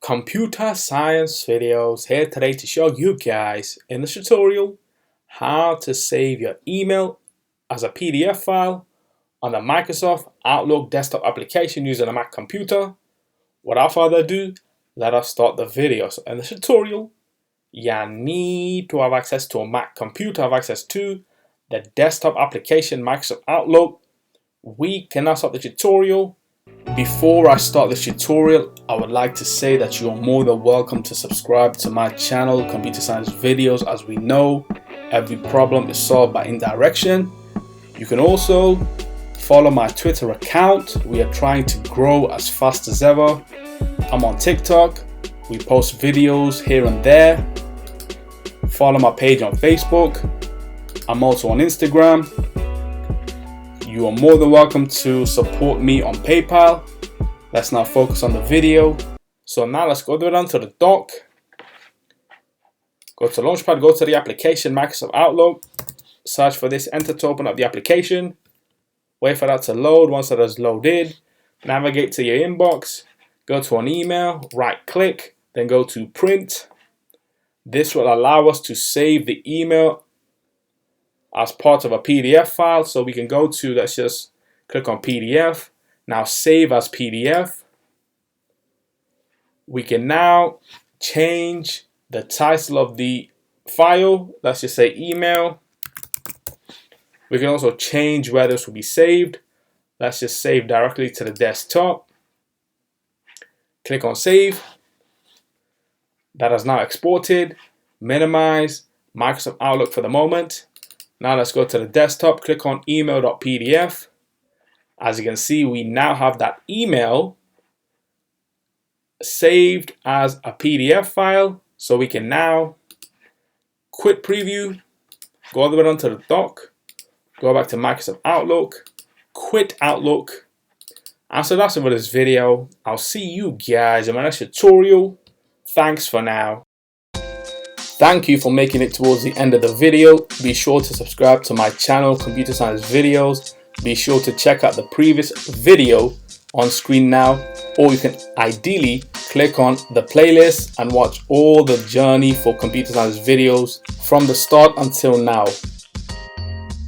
Computer science videos here today to show you guys in this tutorial how to save your email as a PDF file on the Microsoft Outlook desktop application using a Mac computer. Without further ado, let us start the video. So in this tutorial, you need to have access to a Mac computer, have access to the desktop application Microsoft Outlook. We can now start the tutorial. Before I start this tutorial, I would like to say that you are more than welcome to subscribe to my channel, Computer Science Videos. As we know, every problem is solved by indirection. You can also follow my Twitter account. We are trying to grow as fast as ever. I'm on TikTok. We post videos here and there. Follow my page on Facebook. I'm also on Instagram. You are more than welcome to support me on PayPal. Let's now focus on the video. So now let's go down to the dock. Go to Launchpad, go to the application, Microsoft Outlook. Search for this, enter to open up the application. Wait for that to load. Once that is loaded, navigate to your inbox. Go to an email, right click, then go to print. This will allow us to save the email as part of a PDF file. So we can go to, let's just click on PDF. Now save as PDF. We can now change the title of the file. Let's just say email. We can also change where this will be saved. Let's just save directly to the desktop. Click on save. That is now exported. Minimize Microsoft Outlook for the moment. Now let's go to the desktop, click on email.pdf. As you can see, we now have that email saved as a PDF file. So we can now quit preview, go all the way down to the dock, go back to Microsoft Outlook, quit Outlook. And so that's it for this video. I'll see you guys in my next tutorial. Thanks for now. Thank you for making it towards the end of the video. Be sure to subscribe to my channel, Computer Science Videos. Be sure to check out the previous video on screen now, or you can ideally click on the playlist and watch all the journey for Computer Science videos from the start until now.